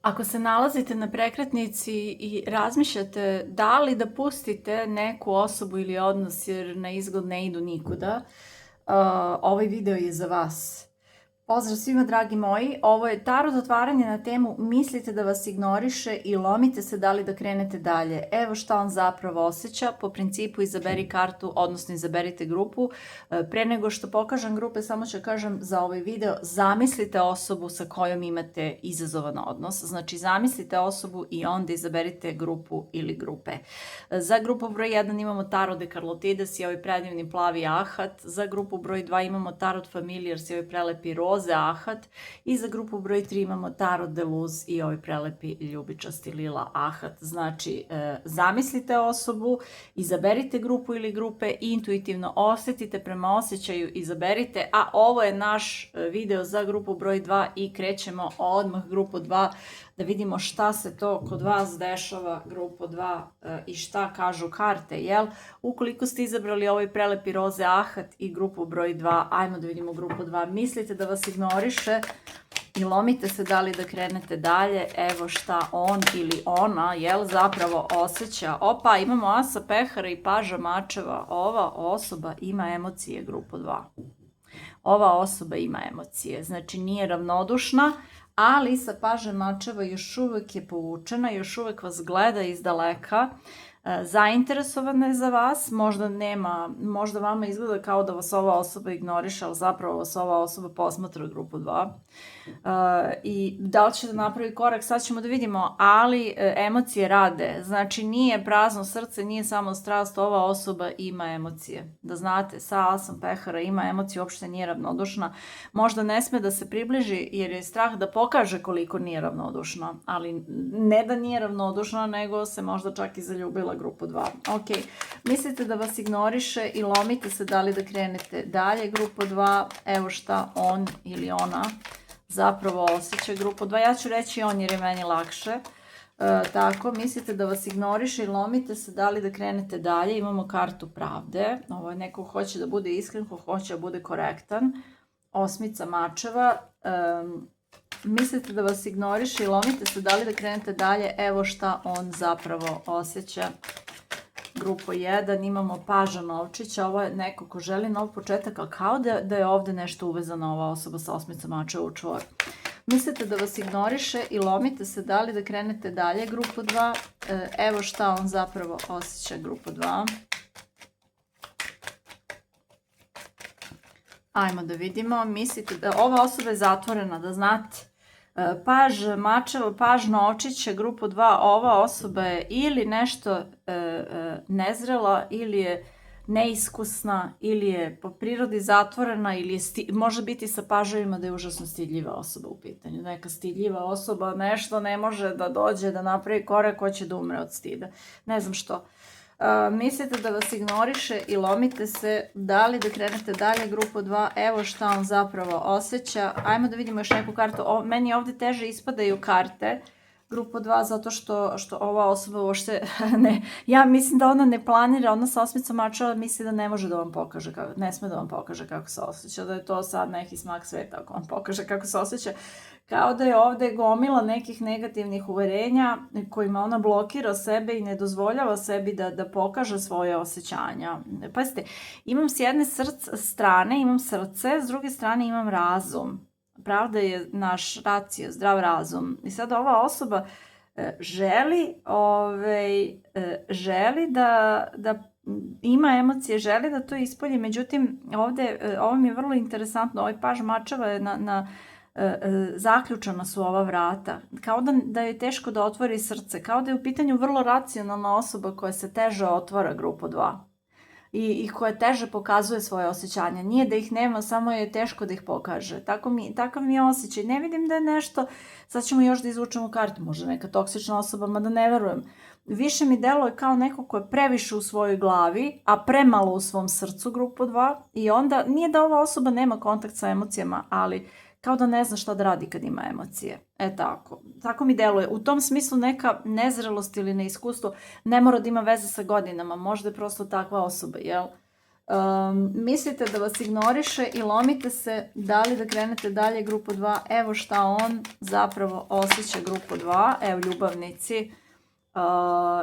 Ako se nalazite na prekretnici i razmišljate da li da pustite neku osobu ili odnos jer na izgled ne idu nikuda, ovaj video je za vas. Pozdrav svima dragi moji, ovo je tarot otvaranje na temu mislite da vas ignoriše i lomite se da li da krenete dalje. Evo šta on zapravo osjeća, po principu izaberi kartu, odnosno izaberite grupu. Pre nego što pokažem grupe, samo ću kažem za ovaj video, zamislite osobu sa kojom imate izazovan odnos. Znači zamislite osobu i onda izaberite grupu ili grupe. Za grupu broj 1 imamo Tarot de Carlotides i ovaj predivni plavi ahat. Za grupu broj 2 imamo Tarot Familiars i ovaj prelepi roze ahat. I za grupu broj 3 imamo Tarot de Luz i ovaj prelepi ljubičasti lila ahat. Znači, zamislite osobu, izaberite grupu ili grupe, intuitivno osetite prema osjećaju, izaberite, a ovo je naš video za grupu broj 2 i krećemo odmah grupu 2 da vidimo šta se to kod vas dešava, grupu 2, i šta kažu karte, jel? Ukoliko ste izabrali ovaj prelepi roze ahat i grupu broj 2, ajmo da vidimo grupu 2. Mislite da vas ignoriše i lomite se da li da krenete dalje, evo šta on ili ona, jel, zapravo osjeća. Opa, imamo asa pehara i paža mačeva, ova osoba ima emocije, grupu 2. Ova osoba ima emocije, znači nije ravnodušna, ali sa pažem mačeva još uvek je povučena, još uvek vas gleda iz daleka, zainteresovana je za vas, možda vama izgleda kao da vas ova osoba ignoriše, ali zapravo vas ova osoba posmatra grupu 2. I da li će da napravi korak, sad ćemo da vidimo, ali emocije rade, znači nije prazno srce, nije samo strast, ova osoba ima emocije. Da znate, sa asom pehara ima emocije, uopšte nije ravnodušna, možda ne sme da se približi jer je strah da pokaže koliko nije ravnodušna, ali ne da nije ravnodušna, nego se možda čak i zaljubila grupu 2. Ok, mislite da vas ignoriše i lomite se da li da krenete dalje, grupu 2, evo šta on ili ona zapravo osjeća, grupu 2. Ja ću reći on jer je meni lakše. Tako, mislite da vas ignoriše i lomite se da li da krenete dalje. Imamo kartu pravde. Ovo je neko ko hoće da bude iskren, ko hoće da bude korektan. Osmica mačeva. Mislite da vas ignoriše i lomite se da li da krenete dalje. Evo šta on zapravo osjeća. Grupu 1 imamo paža novčića, ovo je neko ko želi nov početak, ali kao da je ovde nešto uvezana ova osoba sa osmicom mačeva u čvor. Mislite da vas ignoriše i lomite se da li da krenete dalje, grupu 2. Evo šta on zapravo osjeća, grupu 2. Ajmo da vidimo, mislite da ova osoba je zatvorena, da znate. Paž mačeva, paž novčića, grupu 2, ova osoba je ili nešto nezrela, ili je neiskusna, ili je po prirodi zatvorena, ili je može biti sa paževima da je užasno stidljiva osoba u pitanju. Neka stidljiva osoba nešto ne može da dođe, da napravi korak, hoće da umre od stida. Ne znam što. Mislite da vas ignoriše i lomite se da li da krenete dalje, grupu 2, evo šta on zapravo osjeća. Ajmo da vidimo još neku kartu. Meni ovde teže ispadaju karte, grupu 2, zato što ova osoba uopšte ne, ja mislim da ona ne planira, ona sa osmicom mačeva misli da ne može da vam pokaže, ne sme da vam pokaže kako se osjeća, da je to sad neki smak sveta ako vam pokaže kako se osjeća, kao da je ovde gomila nekih negativnih uverenja kojima ona blokira sebe i ne dozvoljava sebi da pokaže svoje osjećanja. Pazite, imam s jedne strane imam srce, s druge strane imam razum. Pravda je naš racio, zdrav razum. I sad ova osoba želi da ima emocije, želi da to ispolji, međutim ovde, ovo mi je vrlo interesantno, ovaj paž mačeva je zaključana su ova vrata, kao da je teško da otvori srce, kao da je u pitanju vrlo racionalna osoba koja se teže otvara, grupu 2. I koja teže pokazuje svoje osjećanja. Nije da ih nema, samo je teško da ih pokaže. Takav mi je osjećaj. Ne vidim da je nešto, sad ćemo još da izvučemo kartu, možda neka toksična osoba, mada ne verujem. Više mi deluje kao neko ko je previše u svojoj glavi, a premalo u svom srcu, grupu 2. I onda, nije da ova osoba nema kontakt sa emocijama, ali kao da ne zna šta da radi kad ima emocije. Tako. Tako mi deluje. U tom smislu neka nezrelost ili neiskustvo ne mora da ima veze sa godinama. Možda je prosto takva osoba, jel? Mislite da vas ignoriše i lomite se da li da krenete dalje grupu 2. Evo šta on zapravo osjeća grupu 2. Evo ljubavnici.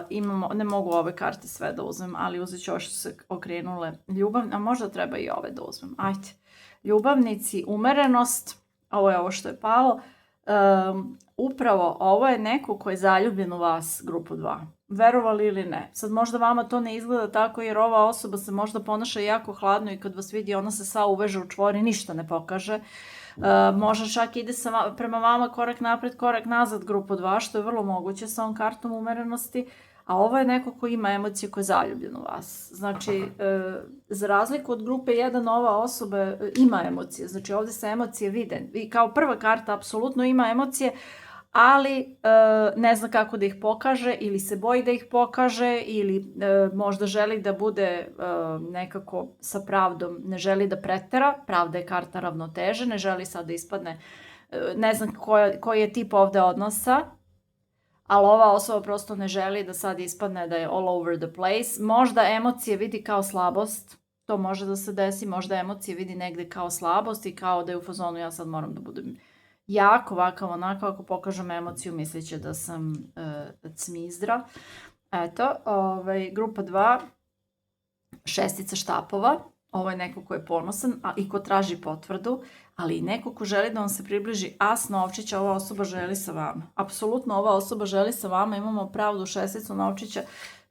Imamo, ne mogu ove karte sve da uzmem, ali uzet ću ovo što se okrenule a možda treba i ove da uzmem. Ajde. Ljubavnici, umerenost, ovo je ovo što je palo. Upravo ovo je neko ko je zaljubljen u vas, grupu 2. Verovali ili ne. Sad možda vama to ne izgleda tako jer ova osoba se možda ponaša jako hladno i kad vas vidi ona se sva uveže u čvor i ništa ne pokaže. Možda čak ide prema vama korak napred, korak nazad grupu 2, što je vrlo moguće sa ovom kartom umerenosti. A ovo je neko ko ima emocije, ko je zaljubljen u vas. Znači, za razliku od grupe 1, ova osoba ima emocije. Znači, ovdje se emocije vide. I kao prva karta apsolutno ima emocije, ali ne zna kako da ih pokaže ili se boji da ih pokaže ili možda želi da bude nekako sa pravdom, ne želi da pretera, pravda je karta ravnoteže, ne želi sad da ispadne, ne znam koji je tip ovde odnosa, ali ova osoba prosto ne želi da sad ispadne da je all over the place. Možda emocije vidi kao slabost, to može da se desi, možda emocije vidi negde kao slabost i kao da je u fazonu ja sad moram da budem jako ovakav onako, ako pokažem emociju misliće da sam cmizdra. Eto, grupa 2, šestica štapova. Ovo je neko ko je ponosan i ko traži potvrdu, ali i neko ko želi da vam se približi. As novčića, ova osoba želi sa vama. Apsolutno ova osoba želi sa vama, imamo pravdu šesticu novčića.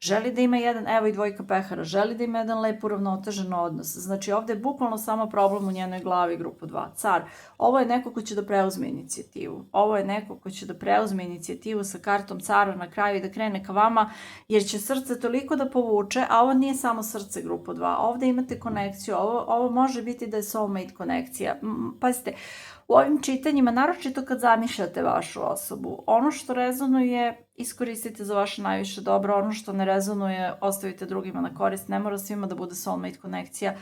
Želi da ima jedan, evo i dvojka pehara, želi da ima jedan lep uravnotežen odnos. Znači ovdje je bukvalno samo problem u njenoj glavi, grupu 2. Car. Ovo je neko ko će da preuzme inicijativu. Ovo je neko ko će da preuzme inicijativu sa kartom cara na kraju i da krene ka vama, jer će srce toliko da povuče, a ovo nije samo srce, grupu 2. Ovdje imate konekciju, ovo može biti da je soulmate konekcija. Pazite, u ovim čitanjima, naročito kad zamišljate vašu osobu, ono što rezonuje iskoristite za vaše najviše dobro, ono što ne rezonuje ostavite drugima na korist, ne mora svima da bude soulmate konekcija,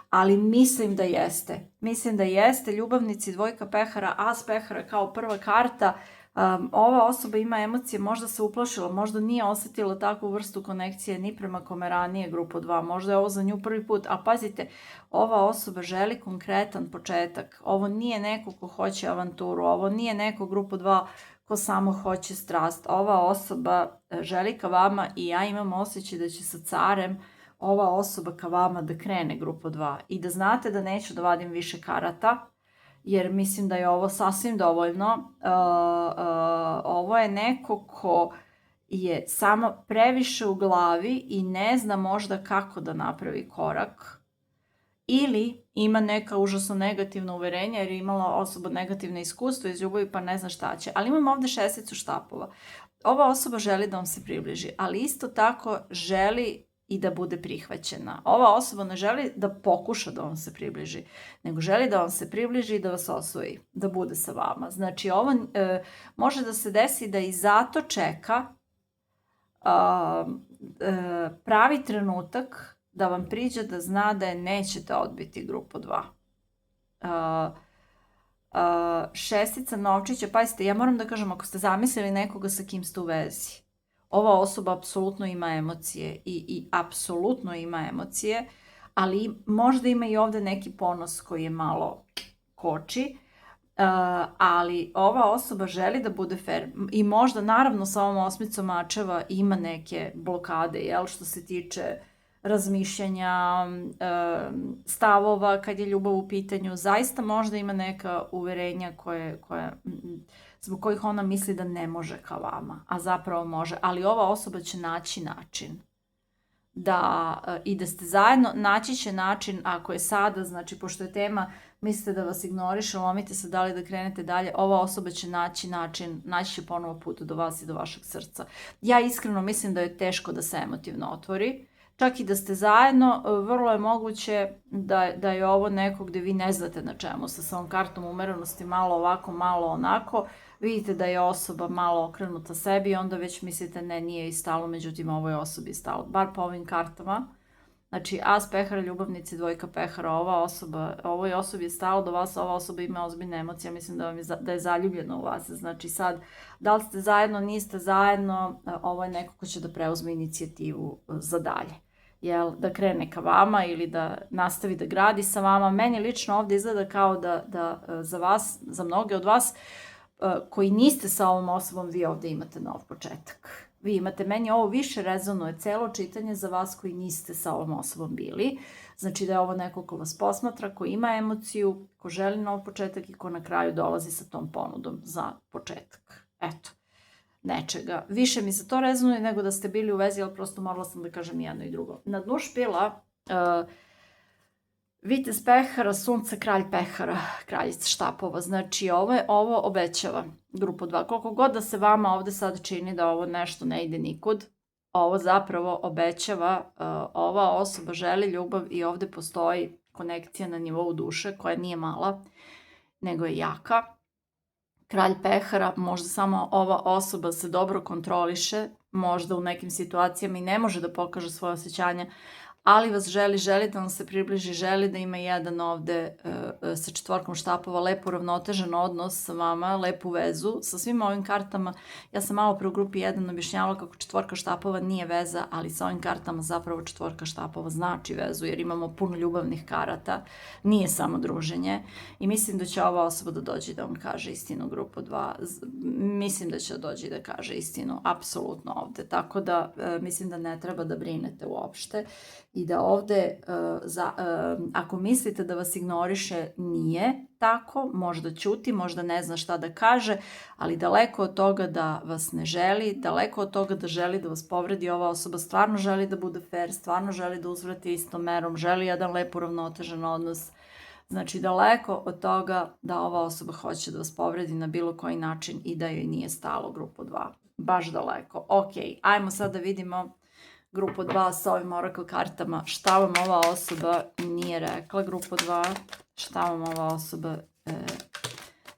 ali mislim da jeste. Mislim da jeste, ljubavnici, dvojka pehara, as pehara kao prva karta, ova osoba ima emocije, možda se uplašila, možda nije osjetila takvu vrstu konekcije ni prema kome ranije, grupu 2, možda je ovo za nju prvi put, a pazite, ova osoba želi konkretan početak, ovo nije neko ko hoće avanturu, ovo nije neko, grupu 2, ko samo hoće strast, ova osoba želi ka vama i ja imam osjećaj da će sa carem ova osoba ka vama da krene, grupu 2, i da znate da neću da vadim više karata, jer mislim da je ovo sasvim dovoljno. Ovo je neko ko je samo previše u glavi i ne zna možda kako da napravi korak. Ili ima neka užasno negativna uverenja jer je imala osoba negativne iskustva iz ljubavi pa ne zna šta će. Ali imam ovdje šesticu štapova. Ova osoba želi da vam se približi, ali isto tako želi i da bude prihvaćena. Ova osoba ne želi da pokuša da vam se približi, nego želi da vam se približi i da vas osvoji, da bude sa vama. Znači, ovo može da se desi da i zato čeka pravi trenutak da vam priđe da zna da je nećete odbiti, grupu 2. Šestica novčića, pazite, ja moram da kažem, ako ste zamislili nekoga sa kim ste u vezi, ova osoba apsolutno ima emocije i apsolutno ima emocije, ali možda ima i ovdje neki ponos koji je malo koči, ali ova osoba želi da bude fair i možda naravno sa ovom osmicom mačeva ima neke blokade, jel, što se tiče razmišljanja, stavova kad je ljubav u pitanju, zaista možda ima neka uverenja zbog kojih ona misli da ne može ka vama, a zapravo može, ali ova osoba će naći način i da ste zajedno, naći će način ako je sada, znači pošto je tema, mislite da vas ignoriše, lomite se da li da krenete dalje, ova osoba će naći način, naći će ponovo put do vas i do vašeg srca. Ja iskreno mislim da je teško da se emotivno otvori, čak i da ste zajedno, vrlo je moguće da je ovo neko gdje vi ne znate na čemu, sa ovom kartom umerenosti, malo ovako, malo onako, vidite da je osoba malo okrenuta sebi i onda već mislite ne, nije i stalo, međutim ovoj osobi stalo, bar po ovim kartama. Znači, as pehara, ljubavnici, dvojka pehara, ovoj osobi je stalo do vas, ova osoba ima ozbiljne emocije, mislim da je zaljubljena u vas. Znači sad, da li ste zajedno, niste zajedno, ovo je neko ko će da preuzme inicijativu za dalje. da krene ka vama ili da nastavi da gradi sa vama. Meni lično ovdje izgleda kao da za vas, za mnoge od vas koji niste sa ovom osobom, vi ovdje imate nov početak. Vi imate, meni ovo više rezonuje celo čitanje za vas koji niste sa ovom osobom bili. Znači da je ovo neko ko vas posmatra, ko ima emociju, ko želi nov početak i ko na kraju dolazi sa tom ponudom za početak. Eto, nečega. Više mi se to rezonuje nego da ste bili u vezi, ali prosto morala sam da kažem jedno i drugo. Na dnu špila vitez pehara, sunce, kralj pehara, kraljica štapova. Znači ovo obećava grupu 2. Koliko god da se vama ovde sad čini da ovo nešto ne ide nikud, ovo zapravo obećava, ova osoba želi ljubav i ovde postoji konekcija na nivou duše koja nije mala, nego je jaka. Kralj pehara, možda samo ova osoba se dobro kontroliše, možda u nekim situacijama i ne može da pokaže svoje osjećanja, ali vas želi da vam se približi, želi da ima jedan ovde sa četvorkom štapova lepo uravnotežen odnos sa vama, lepu vezu. Sa svim ovim kartama, ja sam malo pre u grupi 1 objašnjavala kako četvorka štapova nije veza, ali sa ovim kartama zapravo četvorka štapova znači vezu, jer imamo puno ljubavnih karata, nije samo druženje. I mislim da će ova osoba da dođe i da vam kaže istinu, grupu 2. Mislim da će dođi da kaže istinu, apsolutno ovde. Tako da mislim da ne treba da brinete uopšte. I da ovde, ako mislite da vas ignoriše, nije tako, možda ćuti, možda ne zna šta da kaže, ali daleko od toga da vas ne želi, daleko od toga da želi da vas povredi, ova osoba stvarno želi da bude fair, stvarno želi da uzvrati istom merom, želi jedan lep uravnotežen odnos. Znači, daleko od toga da ova osoba hoće da vas povredi na bilo koji način i da joj nije stalo, grupu 2. Baš daleko. Ok, ajmo sad da vidimo grupu 2 sa ovim oracle kartama. Šta vam ova osoba nije rekla, grupu 2? Šta vam ova osoba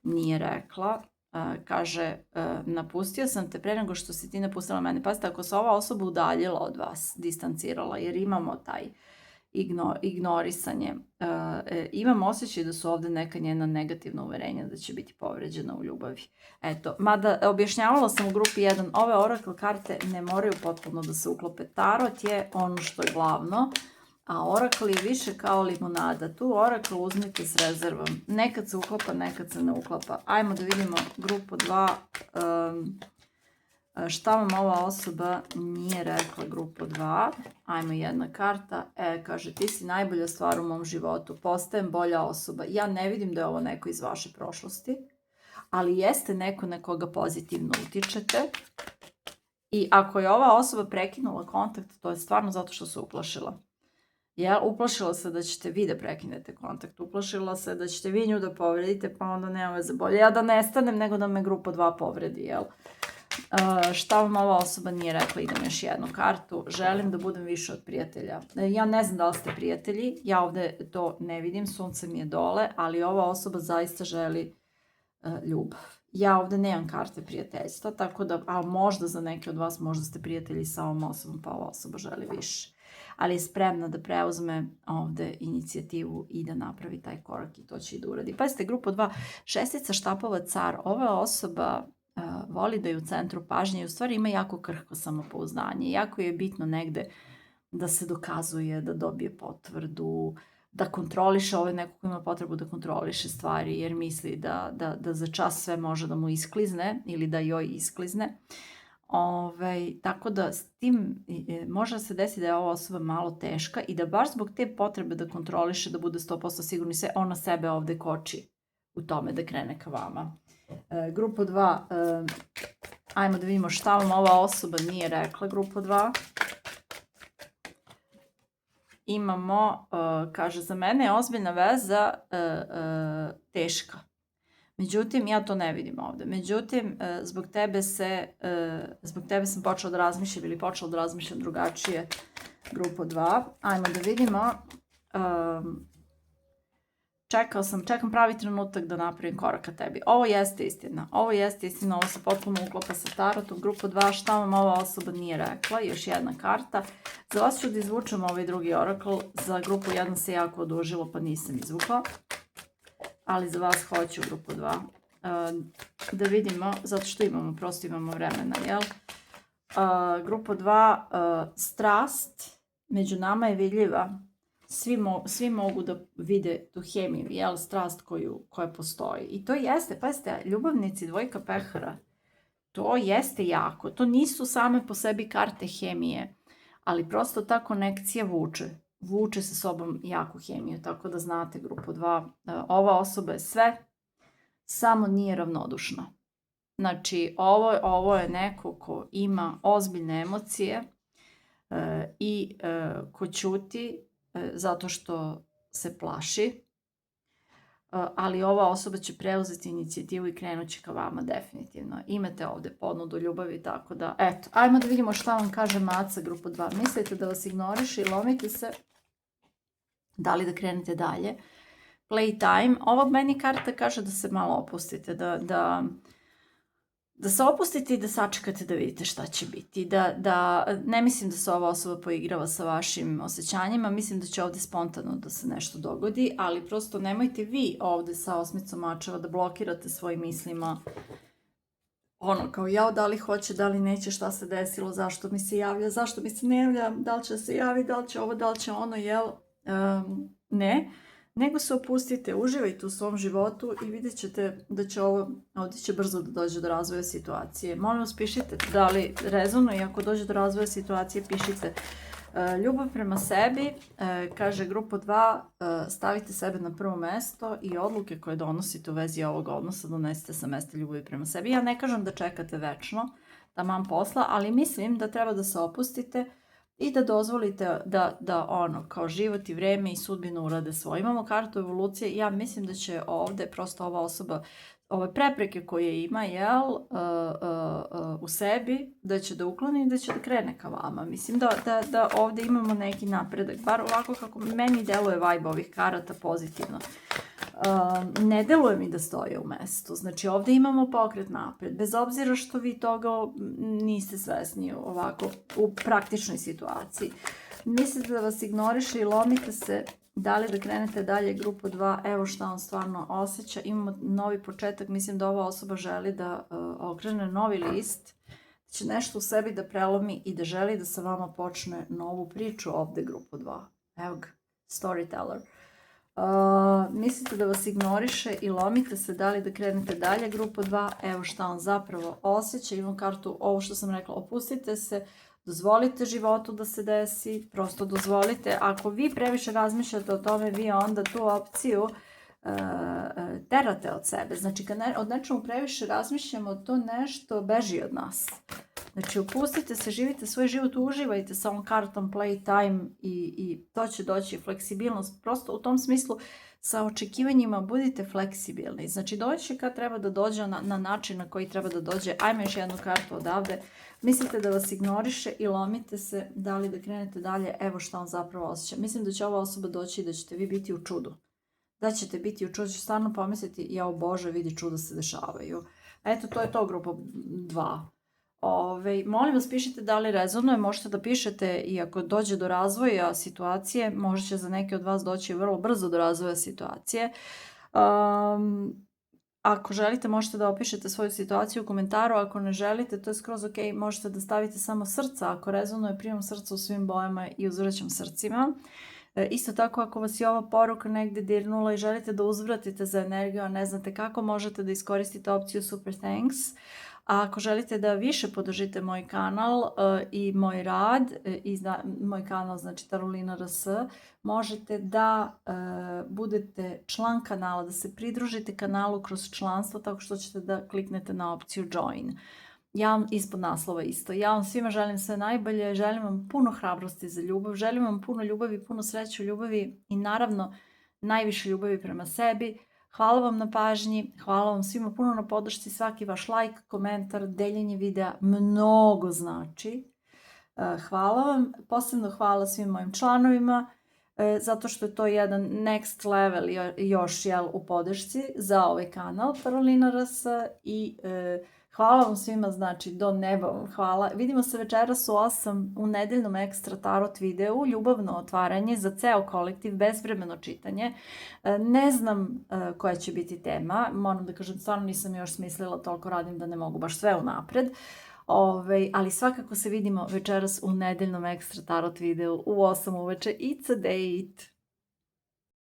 nije rekla? Kaže, napustio sam te pre nego što si ti napustila mene. Pazite, ako se ova osoba udaljila od vas, distancirala, jer imamo taj ignorisanje, imam osjećaj da su ovde neka njena negativna uverenja da će biti povređena u ljubavi. Eto, mada objašnjavala sam u grupi 1, ove oracle karte ne moraju potpuno da se uklope. Tarot je ono što je glavno, a oracle je više kao limonada. Tu oracle uzmite s rezervom. Nekad se uklapa, nekad se ne uklapa. Ajmo da vidimo grupu 2, šta vam ova osoba nije rekla, grupu 2. Ajmo jedna karta. Kaže, ti si najbolja stvar u mom životu. Postajem bolja osoba. Ja ne vidim da je ovo neko iz vaše prošlosti, ali jeste neko na koga pozitivno utičete. I ako je ova osoba prekinula kontakt, to je stvarno zato što se uplašila. Uplašila se da ćete vi da prekinete kontakt. Uplašila se da ćete vi nju da povredite, pa onda nema veze, bolje ja da nestanem nego da me grupa 2 povredi, jel? Šta vam ova osoba nije rekla, idem još jednu kartu. Želim da budem više od prijatelja. Ja ne znam da li ste prijatelji, ja ovde to ne vidim, sunce mi je dole, ali ova osoba zaista želi ljubav. Ja ovde nemam karte prijateljstva, tako da, ali možda za neke od vas, možda ste prijatelji sa ovom osobom, pa ova osoba želi više. Ali je spremna da preuzme ovde inicijativu i da napravi taj korak i to će i da uradi. Pazite, grupa 2, šestica štapova, car. Ova osoba voli da je u centru pažnje i u stvari ima jako krhko samopouzdanje. Jako je bitno negde da se dokazuje, da dobije potvrdu, da kontroliše, ovo je neko ko ima potrebu da kontroliše stvari jer misli da za čas sve može da mu isklizne ili da joj isklizne. Tako da s tim može se desiti da je ova osoba malo teška i da baš zbog te potrebe da kontroliše, da bude 100% sigurni sve, ona sebe ovde koči u tome da krene ka vama. Grupa 2, ajmo da vidimo šta vam ova osoba nije rekla, grupa 2. Imamo, kaže, za mene je ozbiljna veza teška. Međutim, ja to ne vidim ovde. Međutim, zbog tebe sam počela da razmišljam ili počela da razmišljam drugačije, grupa 2. Ajmo da vidimo. Čekam pravi trenutak da napravim korak ka tebi. Ovo jeste istina. Ovo se potpuno uklapa sa tarotom. Grupa 2, šta vam ova osoba nije rekla? Još jedna karta. Za vas ću da izvučem ovaj drugi oracle. Za grupu 1 se jako odužilo pa nisam izvukla. Ali za vas hoću, grupu 2. Da vidimo, zato što prosto imamo vremena, jel? Grupa 2, strast među nama je vidljiva. Svi mogu da vide tu hemiju, jel, strast koja postoji. I to jeste, pazite, ljubavnici, dvojka pehara, to jeste jako. To nisu same po sebi karte hemije, ali prosto ta konekcija vuče sa sobom jaku hemiju, tako da znate, grupu 2, ova osoba je sve, samo nije ravnodušna. Znači, ovo je neko ko ima ozbiljne emocije i ko ćuti zato što se plaši, ali ova osoba će preuzeti inicijativu i krenut će ka vama definitivno. Imate ovde ponudu ljubavi, tako da, eto, ajmo da vidimo šta vam kaže maca, grupa 2. Mislite da vas ignoriše i lomite se, da li da krenete dalje. Playtime, ova meni karta kaže da se malo opustite, da se opustite i da sačekate da vidite šta će biti. Ne mislim da se ova osoba poigrava sa vašim osjećanjima, mislim da će ovde spontano da se nešto dogodi, ali prosto nemojte vi ovde sa osmicom mačeva da blokirate svojim mislima kao jao, da li hoće, da li neće, šta se desilo, zašto mi se javlja, zašto mi se ne javlja, da li će se javi, da li će ovo, da li će ono, jel? Ne. Nego se opustite, uživajte u svom životu i vidjet ćete da će ovdje će brzo da dođe do razvoja situacije. Molim vas, pišite da li rezonuje i ako dođe do razvoja situacije, pišite ljubav prema sebi, kaže grupa 2, stavite sebe na prvo mesto i odluke koje donosite u vezi ovog odnosa donesite sa mesta ljubavi prema sebi. Ja ne kažem da čekate večno, taman posla, ali mislim da treba da se opustite i da dozvolite da kao život i vreme i sudbinu urade svoje. Imamo kartu evolucije, ja mislim da će ovde prosto ova osoba, ove prepreke koje ima, u sebi, da će da ukloni i da će da krene ka vama. Mislim da ovde imamo neki napredak, bar ovako kako meni deluje vibe ovih karata pozitivno. Ne deluje mi da stoje u mestu. Znači ovde imamo pokret napred, bez obzira što vi toga niste svesni ovako u praktičnoj situaciji. Mislite da vas ignoriše i lomite se, da li da krenete dalje, grupa 2, evo šta on stvarno osjeća. Imamo novi početak, mislim da ova osoba želi da okrene novi list, da će nešto u sebi da prelomi i da želi da sa vama počne novu priču ovde, grupa 2. Evo ga, storyteller. Mislite da vas ignoriše i lomite se, da li da krenete dalje, grupa 2, evo šta on zapravo osjeća. Imam kartu, ovo što sam rekla, opustite se, dozvolite životu da se desi, prosto dozvolite. Ako vi previše razmišljate o tome, vi onda tu opciju terate od sebe. Znači, kad od nečemu previše razmišljamo, to nešto beži od nas. Znači, opustite se, živite svoj život, uživajte sa ovom kartom playtime i to će doći, fleksibilnost. Prosto u tom smislu sa očekivanjima budite fleksibilni. Znači, doći kad treba da dođe na način na koji treba da dođe. Ajme još jednu kartu odavde. Mislite da vas ignoriše i lomite se, da li da krenete dalje, evo šta on zapravo osjeća. Mislim da će ova osoba doći i da ćete vi biti u čudu. Da ćete biti u čudu, ćete stvarno pomisliti, jao Bože, vidi, čuda se dešavaju. Eto, to je to, grupa 2. Molim vas, pišite da li rezonuje, možete da pišete i ako dođe do razvoja situacije, možda će za neke od vas doći vrlo brzo do razvoja situacije. Ako želite, možete da opišete svoju situaciju u komentaru, ako ne želite, to je skroz ok, možete da stavite samo srca, ako rezonuje, primam srca u svim bojama i uzvraćam srcima. Isto tako, ako vas je ova poruka negde dirnula i želite da uzvratite za energiju, a ne znate kako, možete da iskoristite opciju Super Thanks. A ako želite da više podržite moj kanal i moj rad, moj kanal znači Tarolina RS, možete da budete član kanala, da se pridružite kanalu kroz članstvo tako što ćete da kliknete na opciju Join. Ja vam ispod naslova isto. Ja vam svima želim sve najbolje, želim vam puno hrabrosti za ljubav, želim vam puno ljubavi, puno sreće u ljubavi i naravno najviše ljubavi prema sebi. Hvala vam na pažnji, hvala vam svima puno na podršci, svaki vaš like, komentar, deljenje videa mnogo znači. Hvala vam, posebno hvala svim mojim članovima, zato što je to jedan next level još u podršci za ovaj kanal Tarolina RS i hvala vam svima, znači do neba vam hvala. Vidimo se večeras u 8 u nedeljnom ekstra tarot videu, ljubavno otvaranje za ceo kolektiv, bezvremeno čitanje. Ne znam koja će biti tema, moram da kažem, stvarno nisam još smislila, toliko radim da ne mogu baš sve unapred. Ali svakako se vidimo večeras u nedeljnom ekstra tarot videu u 8 uveče. It's a date!